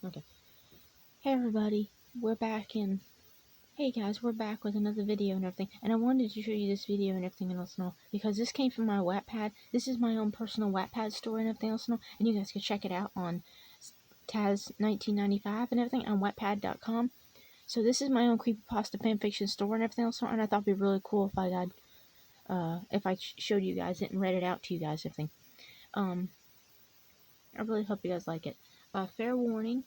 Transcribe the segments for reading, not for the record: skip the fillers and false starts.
Okay. Hey everybody, we're back in. Hey guys, we're back with another video and everything. And I wanted to show you this video and everything else and all because this came from my Wattpad. This is my own personal Wattpad story and everything else and all. And you guys can check it out on Taz1995 and everything on Wattpad.com. So this is my own Creepypasta FanFiction story and everything else and all. And I thought it'd be really cool if I showed you guys it and read it out to you guys and everything. I really hope you guys like it. Fair warning.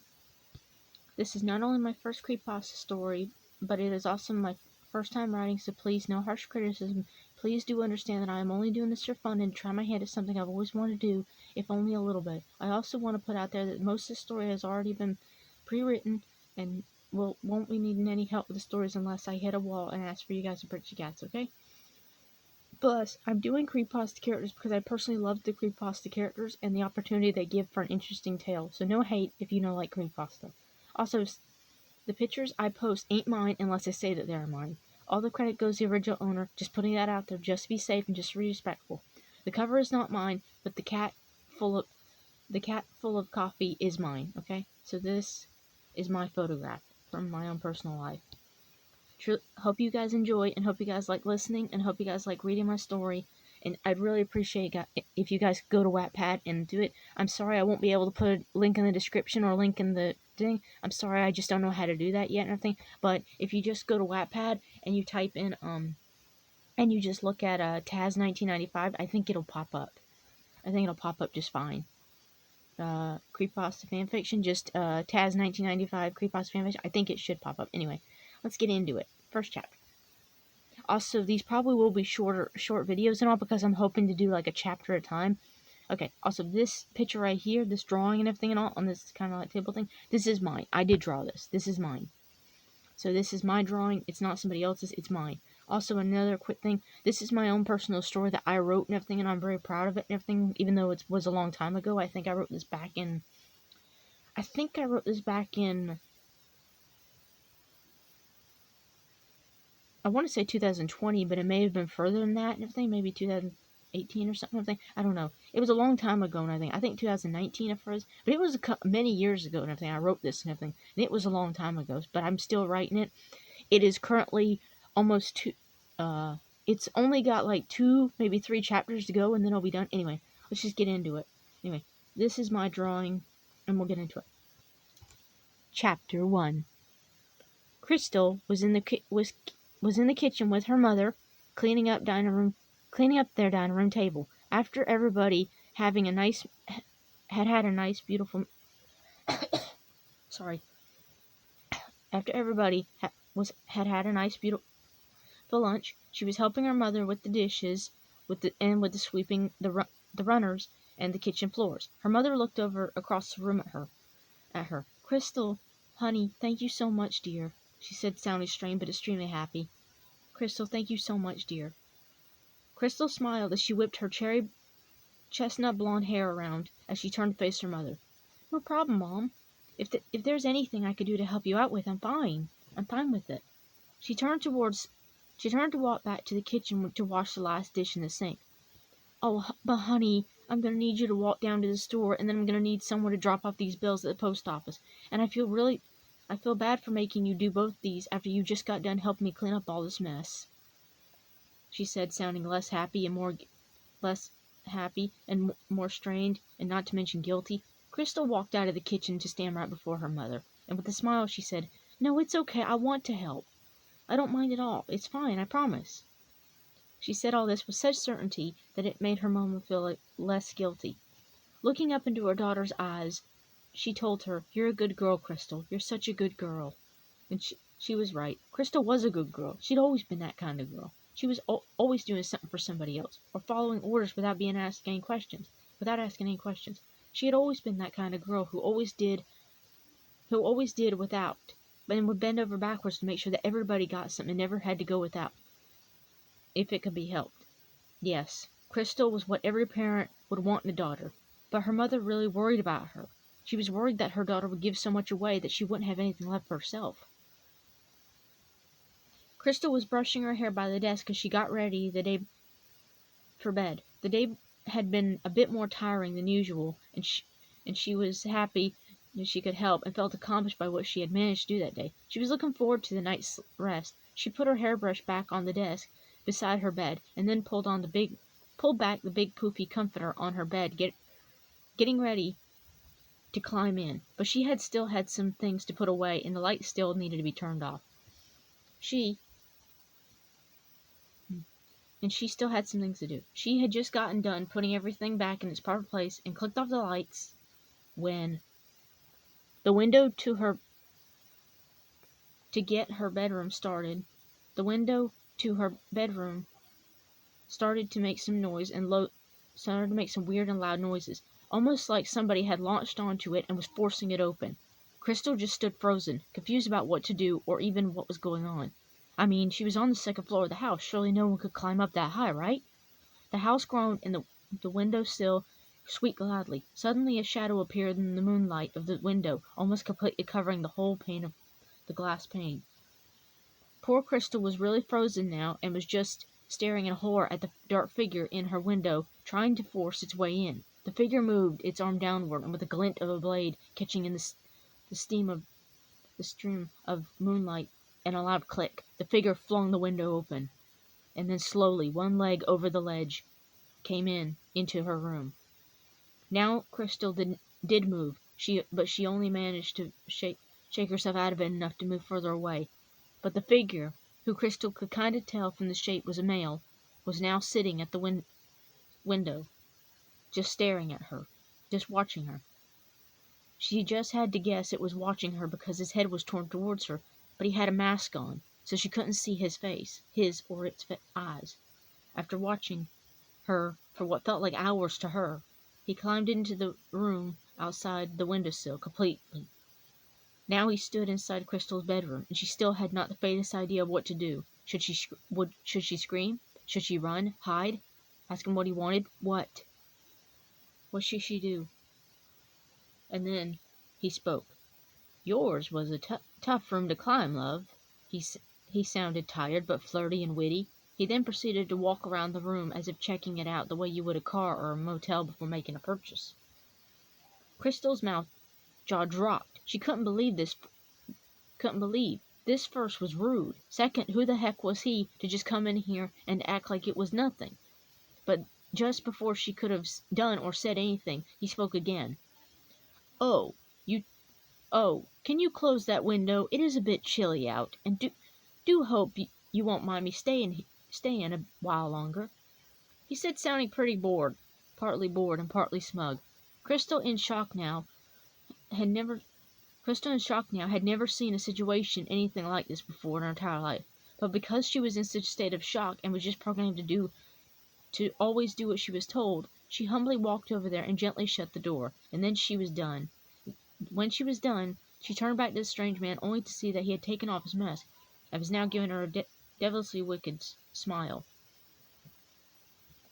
This is not only my first creepypasta story, but it is also my first time writing, so please, no harsh criticism. Please do understand that I am only doing this for fun and try my hand at something I've always wanted to do, if only a little bit. I also want to put out there that most of the story has already been pre-written and won't be needing any help with the stories unless I hit a wall and ask for you guys to bridge the gaps, okay? Plus, I'm doing creepypasta characters because I personally love the creepypasta characters and the opportunity they give for an interesting tale, so no hate if you don't like creepypasta. Also, the pictures I post ain't mine unless I say that they are mine. All the credit goes to the original owner, just putting that out there just to be safe and just to be respectful. The cover is not mine, but the cat full of coffee is mine, okay? So this is my photograph from my own personal life. Hope you guys enjoy and hope you guys like listening and hope you guys like reading my story. And I'd really appreciate if you guys go to Wattpad and do it. I'm sorry I won't be able to put a link in the description or a link in the thing. I'm sorry, I just don't know how to do that yet and everything. But if you just go to Wattpad and you type in and you just look at Taz1995, I think it'll pop up. I think it'll pop up just fine. Creepypasta FanFiction, just Taz1995 Creepypasta FanFiction. I think it should pop up. Anyway, let's get into it. First chapter. Also, these probably will be short videos and all because I'm hoping to do like a chapter at a time. Okay, also this picture right here, this drawing and everything and all on this kind of like table thing, this is mine. I did draw this. This is mine. So this is my drawing. It's not somebody else's. It's mine. Also, another quick thing. This is my own personal story that I wrote and everything, and I'm very proud of it and everything, even though it was a long time ago. I think I wrote this back in... I want to say 2020, but it may have been further than that and everything, maybe 2018 or something. I don't know. It was a long time ago and I think 2019 at first, but it was many years ago and everything. I wrote this and everything, and it was a long time ago, but I'm still writing it. It is currently almost it's only got like 2, maybe 3 chapters to go, and then it'll be done. Anyway, let's just get into it. Anyway, this is my drawing, and we'll get into it. Chapter 1. Crystal was in the kitchen with her mother, cleaning up their dining room table. After everybody had had a nice beautiful after everybody had a nice beautiful lunch, she was helping her mother with the dishes, with the sweeping the runners and the kitchen floors. Her mother looked over across the room at her. Crystal, honey, thank you so much, dear, she said, sounding strained but extremely happy. Crystal, thank you so much, dear. Crystal smiled as she whipped her cherry chestnut blonde hair around as she turned to face her mother. No problem, Mom. If there's anything I could do to help you out with, I'm fine. I'm fine with it. She turned to walk back to the kitchen to wash the last dish in the sink. Oh, but honey, I'm gonna need you to walk down to the store, and then I'm gonna need someone to drop off these bills at the post office. And I feel bad for making you do both these after you just got done helping me clean up all this mess, she said, sounding less happy and more strained, and not to mention guilty. Crystal walked out of the kitchen to stand right before her mother, and with a smile she said, No, it's okay, I want to help. I don't mind at all. It's fine, I promise. She said all this with such certainty that it made her mama feel less guilty. Looking up into her daughter's eyes, she told her, You're a good girl, Crystal. You're such a good girl. And she was right. Crystal was a good girl. She'd always been that kind of girl. She was always doing something for somebody else, or following orders without asking any questions. She had always been that kind of girl who always did without, and would bend over backwards to make sure that everybody got something and never had to go without, if it could be helped. Yes, Crystal was what every parent would want in a daughter, but her mother really worried about her. She was worried that her daughter would give so much away that she wouldn't have anything left for herself. Crystal was brushing her hair by the desk as she got ready for bed. The day had been a bit more tiring than usual, and she was happy that she could help, and felt accomplished by what she had managed to do that day. She was looking forward to the night's rest. She put her hairbrush back on the desk beside her bed, and then pulled back the big poofy comforter on her bed, getting ready to climb in. But she had still had some things to put away, and the light still needed to be turned off. She and she still had some things to do. She had just gotten done putting everything back in its proper place and clicked off the lights when the window to get her bedroom started. The window to her bedroom started to make some noise and started to make some weird and loud noises, almost like somebody had launched onto it and was forcing it open. Crystal just stood frozen, confused about what to do or even what was going on. I mean, she was on the second floor of the house. Surely no one could climb up that high, right? The house groaned and the window sill squeaked loudly. Suddenly a shadow appeared in the moonlight of the window, almost completely covering the whole the glass pane. Poor Crystal was really frozen now and was just staring in horror at the dark figure in her window, trying to force its way in. The figure moved its arm downward, and with a glint of a blade catching in the stream of moonlight and a loud click, the figure flung the window open, and then slowly, one leg over the ledge, came into her room. Now Crystal did move, but she only managed to shake herself out of it enough to move further away. But the figure, who Crystal could kind of tell from the shape was a male, was now sitting at the window, just staring at her, just watching her. She just had to guess it was watching her because his head was turned towards her, but he had a mask on, so she couldn't see his face, his or its eyes. After watching her for what felt like hours to her, he climbed into the room outside the windowsill completely. Now he stood inside Crystal's bedroom, and she still had not the faintest idea of what to do. Should she scream? Should she run? Hide? Ask him what he wanted? What? What should she do? And then he spoke. "Yours was a tough room to climb, love." He sounded tired, but flirty and witty. He then proceeded to walk around the room as if checking it out the way you would a car or a motel before making a purchase. Crystal's jaw dropped. She couldn't believe this. This first was rude. Second, who the heck was he to just come in here and act like it was nothing? But just before she could have done or said anything, he spoke again. "Oh, can you close that window? It is a bit chilly out, and do hope you won't mind me staying a while longer," he said, sounding pretty partly bored and partly smug. Crystal, in shock now, had never seen a situation anything like this before in her entire life. But because she was in such a state of shock and was just programmed to always do what she was told, she humbly walked over there and gently shut the door. And then she was done. When she was done, she turned back to the strange man, only to see that he had taken off his mask and was now giving her a devilishly wicked smile.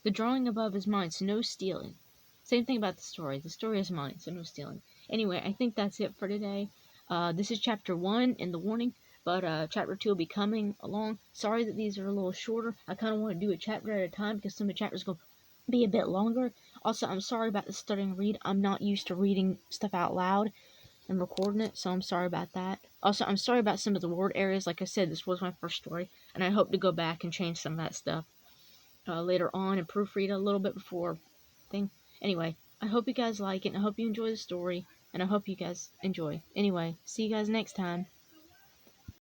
The drawing above is mine, so no stealing. Same thing about the story. The story is mine, so no stealing. Anyway, I think that's it for today. This is chapter 1 in the warning, but chapter 2 will be coming along. Sorry that these are a little shorter. I kind of want to do a chapter at a time because some of the chapters are going to be a bit longer. Also, I'm sorry about the stuttering read. I'm not used to reading stuff out loud and recording it, so I'm sorry about that. Also, I'm sorry about some of the word areas. Like I said, this was my first story, and I hope to go back and change some of that stuff later on and proofread a little bit before thing. Anyway, I hope you guys like it, and I hope you enjoy the story, and I hope you guys enjoy. Anyway, see you guys next time.